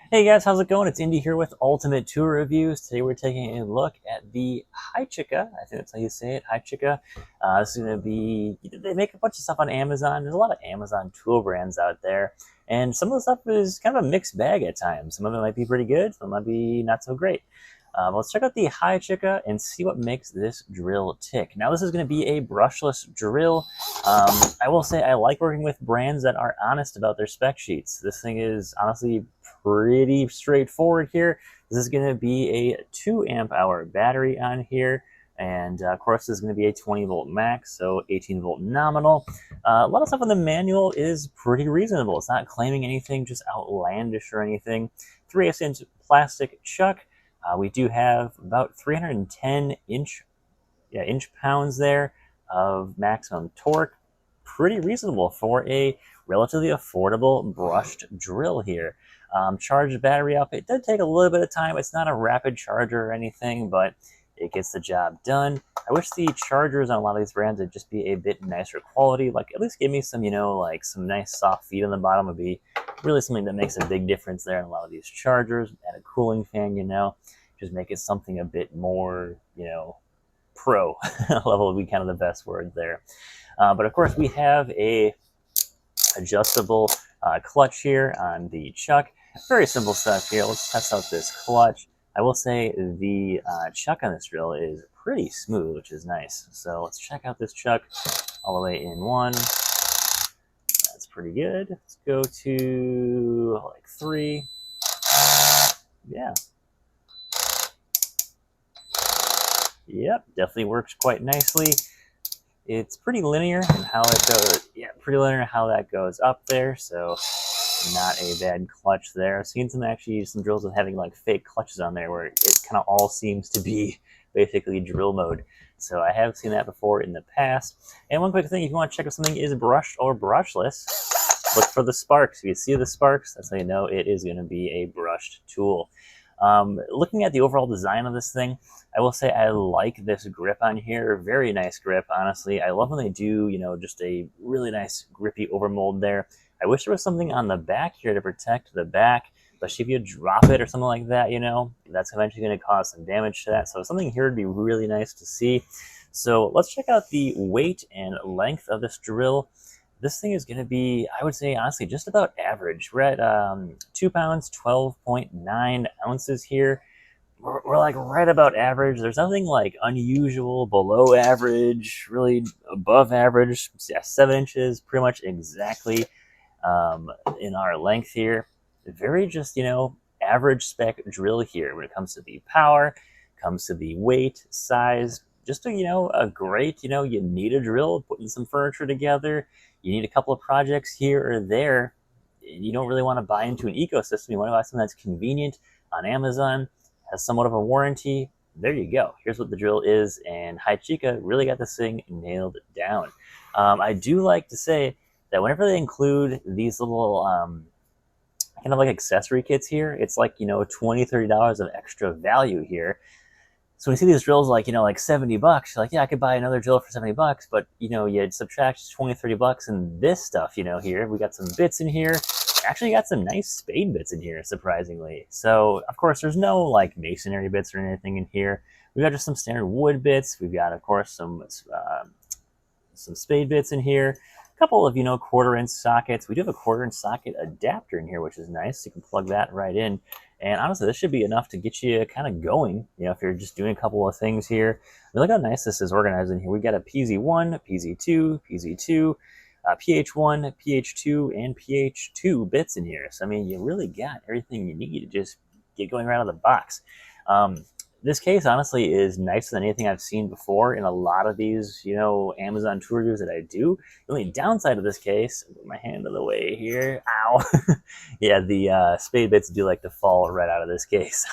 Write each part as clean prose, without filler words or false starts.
Hey guys, how's it going? It's Indy here with Ultimate Tour Reviews. Today we're taking a look at the Hychika. I think that's how you say it, Hychika. This is going to be, they make a bunch of stuff on Amazon. There's a lot of Amazon tool brands out there. And some of the stuff is kind of a mixed bag at times. Some of it might be pretty good, some might be not so great. Let's check out the Hychika and see what makes this drill tick. Now this is going to be a brushless drill. I will say I like working with brands that are honest about their spec sheets. This thing is honestly pretty straightforward here. This is going to be a 2 amp hour battery on here. And of course, this is going to be a 20 volt max, so 18 volt nominal. A lot of stuff in the manual is pretty reasonable. It's not claiming anything just outlandish or anything. 3/8 inch plastic chuck. We do have about 310 inch pounds there of maximum torque. Pretty reasonable for a relatively affordable brushed drill here. Charged battery up. It does take a little bit of time. It's not a rapid charger or anything, but it gets the job done. I wish the chargers on a lot of these brands would just be a bit nicer quality. Like at least give me some, like some nice soft feet on the bottom would be really something that makes a big difference there in a lot of these chargers. And a cooling fan, just make it something a bit more, pro level would be kind of the best word there. But of course we have a adjustable clutch here on the chuck. Very simple stuff here. Let's test out this clutch. I will say the chuck on this drill is pretty smooth, which is nice. So let's check out this chuck all the way in one. That's pretty good. Let's go to like 3. Yeah. Yep, definitely works quite nicely. It's pretty linear in how it goes. Yeah, pretty linear in how that goes up there. So not a bad clutch there. I've seen some drills with having like fake clutches on there where it kind of all seems to be basically drill mode. So I have seen that before in the past. And one quick thing, if you want to check if something is brushed or brushless, look for the sparks. If you see the sparks, that's how you know it is going to be a brushed tool. Looking at the overall design of this thing, I will say I like this grip on here. Very nice grip, honestly. I love when they do, just a really nice grippy overmold there. I wish there was something on the back here to protect the back, especially if you drop it or something like that, that's eventually going to cause some damage to that. So something here would be really nice to see. So let's check out the weight and length of this drill. This thing is going to be, I would say, honestly, just about average. We're at 2 pounds, 12.9 ounces here. We're like right about average. There's nothing like unusual, below average, really above average. Yeah, 7 inches, pretty much exactly in our length here. Very just, average spec drill here when it comes to the power, comes to the weight, size. Just a great, you need a drill, putting some furniture together. You need a couple of projects here or there. You don't really want to buy into an ecosystem. You want to buy something that's convenient on Amazon, has somewhat of a warranty. There you go. Here's what the drill is, and Hychika really got this thing nailed down. I do like to say that whenever they include these little kind of like accessory kits here, it's like, $20, $30 of extra value here. So when you see these drills like, like $70, you're like, yeah, I could buy another drill for $70, but you'd subtract 20, $30 and this stuff, here. We got some bits in here. Actually got some nice spade bits in here, surprisingly. So of course there's no like masonry bits or anything in here. We've got just some standard wood bits. We've got, of course, some spade bits in here. A couple of, 1/4 inch sockets. We do have a 1/4 inch socket adapter in here, which is nice. You can plug that right in. And honestly, this should be enough to get you kind of going, if you're just doing a couple of things here. I mean, look how nice this is organized in here. We got a PZ1, PZ2, PZ2, PH1, PH2, and PH2 bits in here. So, I mean, you really got everything you need to just get going right out of the box. This case, honestly, is nicer than anything I've seen before in a lot of these, Amazon tour reviews that I do. The only downside of this case, put my hand out of the way here, ow. Yeah, the spade bits do like to fall right out of this case.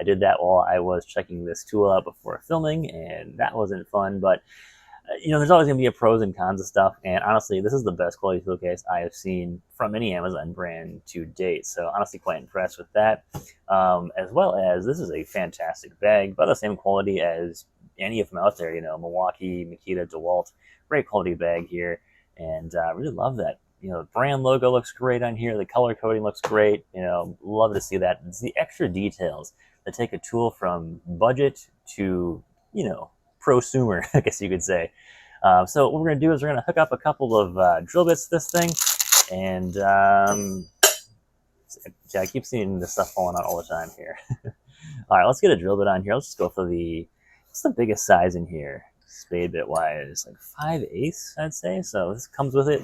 I did that while I was checking this tool out before filming, and that wasn't fun, but there's always going to be a pros and cons of stuff, and honestly, this is the best quality tool case I have seen from any Amazon brand to date, so honestly quite impressed with that. As well as, this is a fantastic bag, about the same quality as any of them out there, Milwaukee, Makita, DeWalt, great quality bag here, and I really love that You know, the brand logo looks great on here. The color coding looks great. You know, love to see that. It's the extra details that take a tool from budget to, you know, prosumer, I guess you could say. So what we're going to do is we're going to hook up a couple of drill bits to this thing. And yeah, I keep seeing this stuff falling out all the time here. All right, let's get a drill bit on here. Let's just go for what's the biggest size in here? Spade bit wise, like 5/8, I'd say. So this comes with it.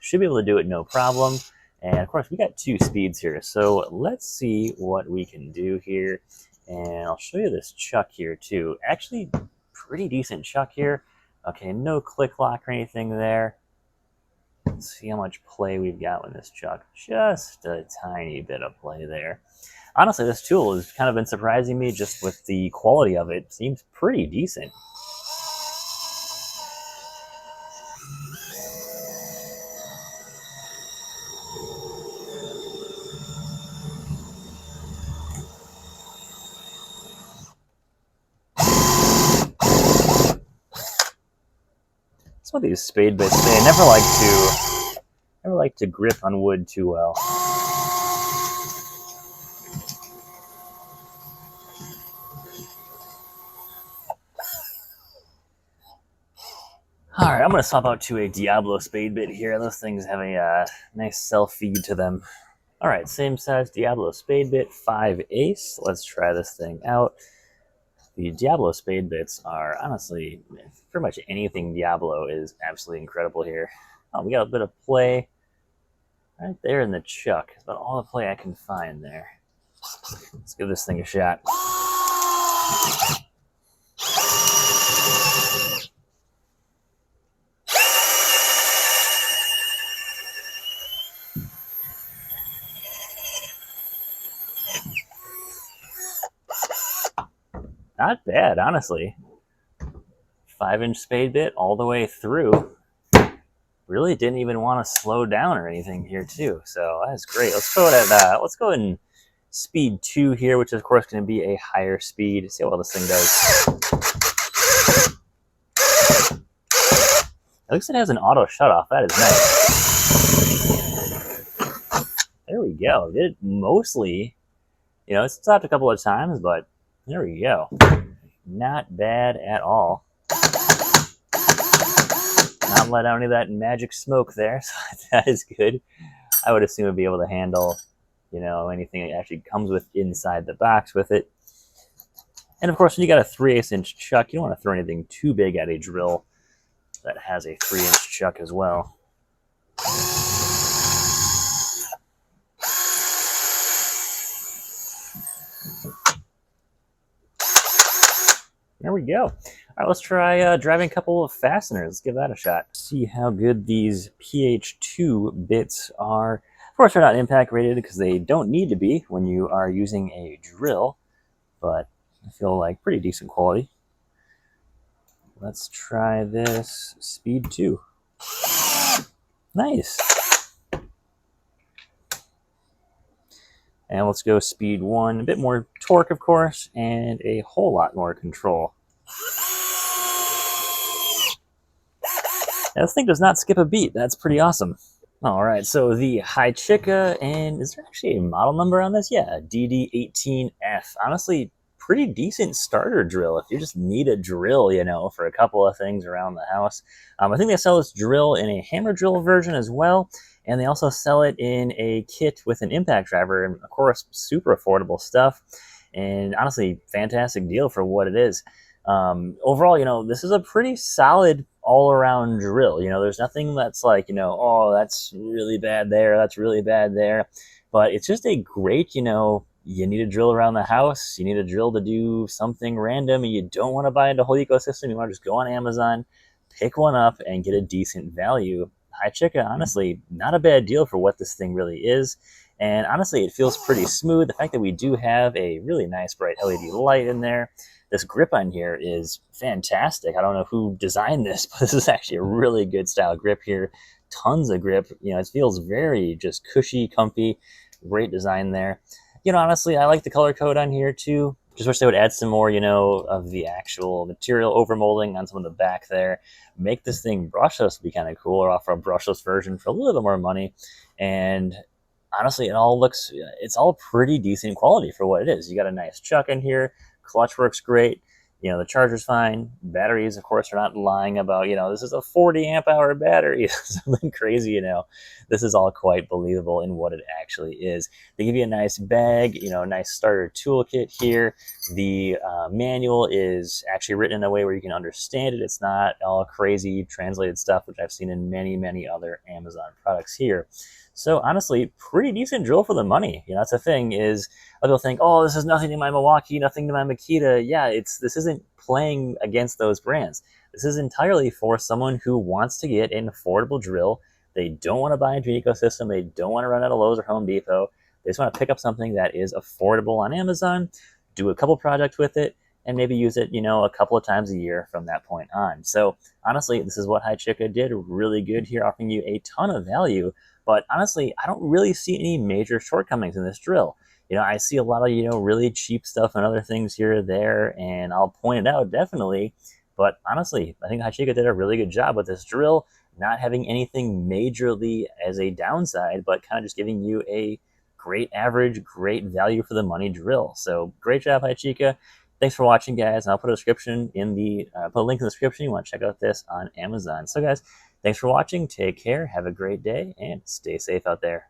Should be able to do it no problem. And of course, we got 2 speeds here. So let's see what we can do here. And I'll show you this chuck here too. Actually, pretty decent chuck here. Okay, no click lock or anything there. Let's see how much play we've got with this chuck. Just a tiny bit of play there. Honestly, this tool has kind of been surprising me just with the quality of it. Seems pretty decent. That's what these spade bits say. I never like to grip on wood too well. All right, I'm going to swap out to a Diablo spade bit here. Those things have a nice self-feed to them. All right, same size Diablo spade bit, 5/8. Let's try this thing out. The Diablo spade bits are honestly, pretty much anything Diablo is absolutely incredible here. Oh, we got a bit of play right there in the chuck. It's about all the play I can find there. Let's give this thing a shot. Not bad, honestly. 5-inch spade bit all the way through. Really didn't even want to slow down or anything here too. So that's great. Let's go at let's go in speed 2 here, which is of course going to be a higher speed. See how well this thing does. At least it has an auto shut off. That is nice. There we go. Did it mostly, you know, it's stopped a couple of times, but there we go. Not bad at all. Not let out any of that magic smoke there, so that is good. I would assume it'd be able to handle, you know, anything that actually comes with inside the box with it. And of course, when you got a 3/8-inch chuck, you don't want to throw anything too big at a drill that has a 3-inch chuck as well. There we go. All right, let's try driving a couple of fasteners. Let's give that a shot. See how good these PH2 bits are. Of course, they're not impact rated because they don't need to be when you are using a drill, but I feel like pretty decent quality. Let's try this speed 2. Nice. And let's go speed 1. A bit more torque, of course, and a whole lot more control. Now, this thing does not skip a beat. That's pretty awesome. All right, so the Hychika, and is there actually a model number on this? Yeah, DD18F. Honestly, pretty decent starter drill if you just need a drill, you know, for a couple of things around the house. I think they sell this drill in a hammer drill version as well. And they also sell it in a kit with an impact driver, and of course, super affordable stuff. And honestly, fantastic deal for what it is. Overall, you know, this is a pretty solid all-around drill. You know, there's nothing that's like, you know, oh, that's really bad there, that's really bad there. But it's just a great, you know, you need a drill around the house, you need a drill to do something random, and you don't want to buy into the whole ecosystem. You want to just go on Amazon, pick one up, and get a decent value. Hychika, honestly, not a bad deal for what this thing really is. And honestly, it feels pretty smooth. The fact that we do have a really nice bright LED light in there. This grip on here is fantastic. I don't know who designed this, but this is actually a really good style grip here. Tons of grip. You know, it feels very just cushy, comfy. Great design there. You know, honestly, I like the color code on here too. Just wish they would add some more, you know, of the actual material overmolding on some of the back there. Make this thing brushless would be kind of cool, or offer a brushless version for a little bit more money. And honestly, it's all pretty decent quality for what it is. You got a nice chuck in here. Clutch works great. You know, the charger's fine. Batteries, of course, are not lying about, you know, this is a 40 amp hour battery, something crazy, you know. This is all quite believable in what it actually is. They give you a nice bag, you know, a nice starter toolkit here. The manual is actually written in a way where you can understand it. It's not all crazy translated stuff, which I've seen in many, many other Amazon products here. So honestly, pretty decent drill for the money. You know, that's the thing is, people think, oh, this is nothing to my Milwaukee, nothing to my Makita. Yeah, this isn't playing against those brands. This is entirely for someone who wants to get an affordable drill. They don't want to buy into an ecosystem. They don't want to run out of Lowe's or Home Depot. They just want to pick up something that is affordable on Amazon, do a couple projects with it, and maybe use it, you know, a couple of times a year from that point on. So honestly, this is what Hychika did really good here, offering you a ton of value. But honestly, I don't really see any major shortcomings in this drill. You know, I see a lot of, you know, really cheap stuff and other things here or there, and I'll point it out definitely. But honestly, I think Hychika did a really good job with this drill, not having anything majorly as a downside, but kind of just giving you a great average, great value for the money drill. So great job, Hychika. Thanks for watching, guys. And I'll put a description in the put a link in the description. You want to check out this on Amazon. So, guys, thanks for watching. Take care. Have a great day, and stay safe out there.